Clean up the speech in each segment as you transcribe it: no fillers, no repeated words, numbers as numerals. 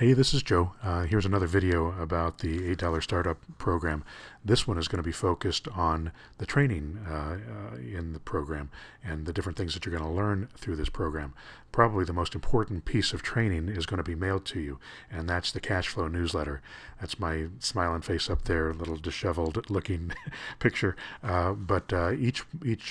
Hey, this is Joe. Here's another video about the $8 Startup Program. This one is going to be focused on the training in the program and the different things that you're going to learn through this program. Probably the most important piece of training is going to be mailed to you, and that's the cash flow newsletter. That's my smiling face up there, a little disheveled looking picture. But each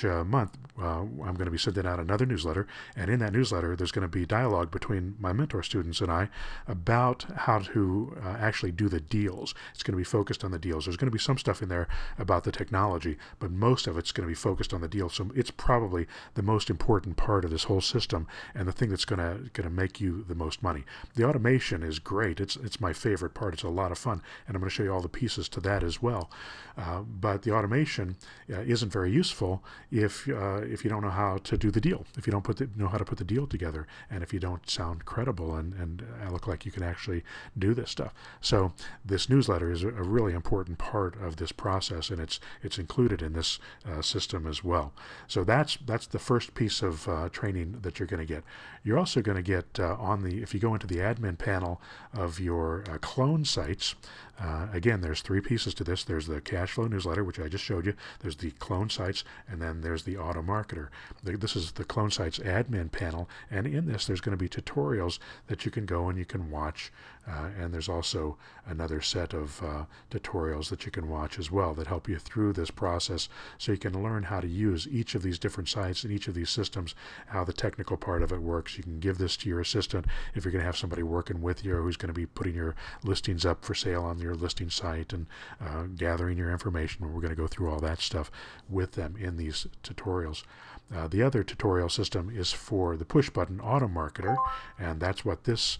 month I'm going to be sending out another newsletter, and in that newsletter there's going to be dialogue between my mentor students and I about how to actually do the deals. It's going to be focused on the deals. There's going to be some stuff in there about the technology, but most of it's going to be focused on the deals. So it's probably the most important part of this whole system and the thing that's going to make you the most money. The automation is great. It's my favorite part. It's a lot of fun, and I'm going to show you all the pieces to that as well. But the automation isn't very useful if you don't know how to do the deal, if you don't know how to put the deal together, and if you don't sound credible and look like you can actually do this stuff. So this newsletter is a really important part of this process, and it's included in this system as well. So that's the first piece of training that you're going to get. You're also going to get if you go into the admin panel of your clone sites. Again, there's three pieces to this. There's the cash flow newsletter, which I just showed you. There's the clone sites, and then there's the Automarketer. This is the clone sites admin panel, and in this there's going to be tutorials that you can go and you can watch, and there's also another set of tutorials that you can watch as well that help you through this process, so you can learn how to use each of these different sites and each of these systems, how the technical part of it works. You can give this to your assistant if you're going to have somebody working with you, or who's going to be putting your listings up for sale on your listing site and gathering your information. We're going to go through all that stuff with them in these tutorials. The other tutorial system is for the push button Automarketer, and that's what this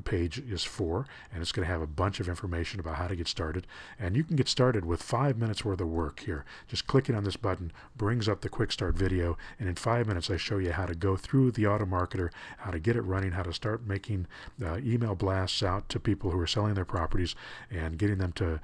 page is for, and it's going to have a bunch of information about how to get started. And you can get started with 5 minutes worth of work here. Just clicking on this button brings up the quick start video, and in 5 minutes I show you how to go through the Automarketer, how to get it running, how to start making email blasts out to people who are selling their properties and getting them to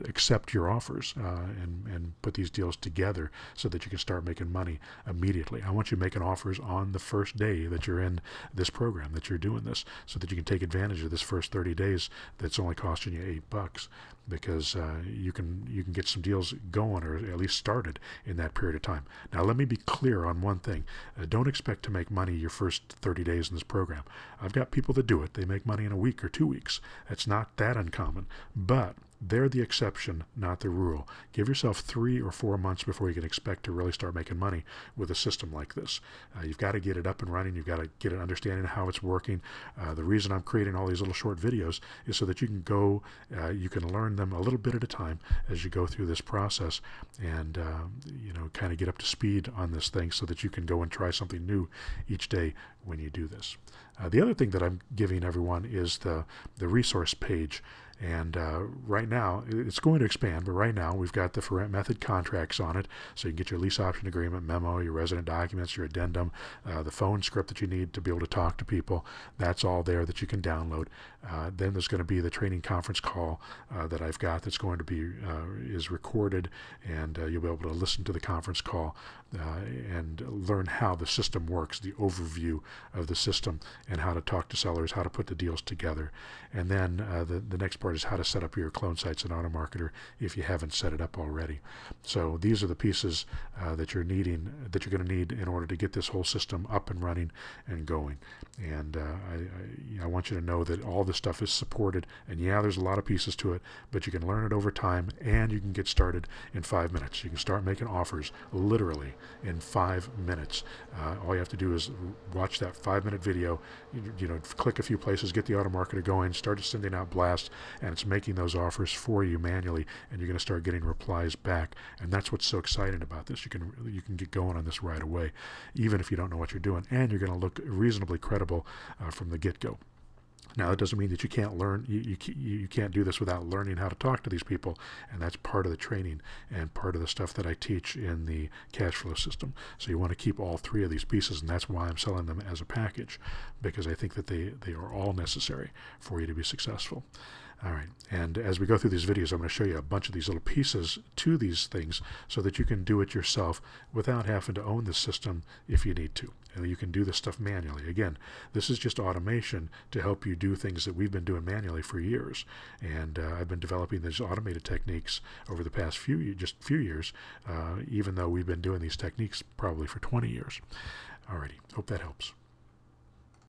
accept your offers and put these deals together so that you can start making money immediately. I want you making offers on the first day that you're in this program, that you're doing this, so that you can take advantage of this first 30 days that's only costing you $8, because you can get some deals going, or at least started, in that period of time. Now let me be clear on one thing. Don't expect to make money your first 30 days in this program. I've got people that do it. They make money in a week or 2 weeks. That's not that uncommon, but they're the exception, not the rule. Give yourself 3 or 4 months before you can expect to really start making money with a system like this. You've got to get it up and running. You've got to get an understanding of how it's working. The reason I'm creating all these little short videos is so that you can go, you can learn them a little bit at a time as you go through this process, and kind of get up to speed on this thing so that you can go and try something new each day when you do this. The other thing that I'm giving everyone is the resource page. And right now, it's going to expand, but right now we've got the for rent method contracts on it, so you can get your lease option agreement memo, your resident documents, your addendum, the phone script that you need to be able to talk to people. That's all there that you can download. Then there's going to be the training conference call that I've got that's going to be is recorded, and you'll be able to listen to the conference call and learn how the system works, the overview of the system, and how to talk to sellers, how to put the deals together. And then the next part is how to set up your clone sites in Automarketer if you haven't set it up already. So these are the pieces that you're going to need in order to get this whole system up and running and going. And I want you to know that all this stuff is supported, and yeah, there's a lot of pieces to it, but you can learn it over time, and you can get started in 5 minutes. You can start making offers literally in 5 minutes. All you have to do is watch that 5-minute video, click a few places, get the Automarketer going, start sending out blasts, and it's making those offers for you manually, and you're going to start getting replies back. And that's what's so exciting about this. You can get going on this right away, even if you don't know what you're doing, and you're going to look reasonably credible from the get-go. Now, that doesn't mean that you can't learn. You can't do this without learning how to talk to these people, and that's part of the training and part of the stuff that I teach in the cash flow system. So you want to keep all three of these pieces, and that's why I'm selling them as a package, because I think that they are all necessary for you to be successful. All right, and as we go through these videos, I'm going to show you a bunch of these little pieces to these things so that you can do it yourself without having to own the system if you need to. You can do this stuff manually. Again, this is just automation to help you do things that we've been doing manually for years. And I've been developing these automated techniques over the past few years, even though we've been doing these techniques probably for 20 years. Alrighty, hope that helps.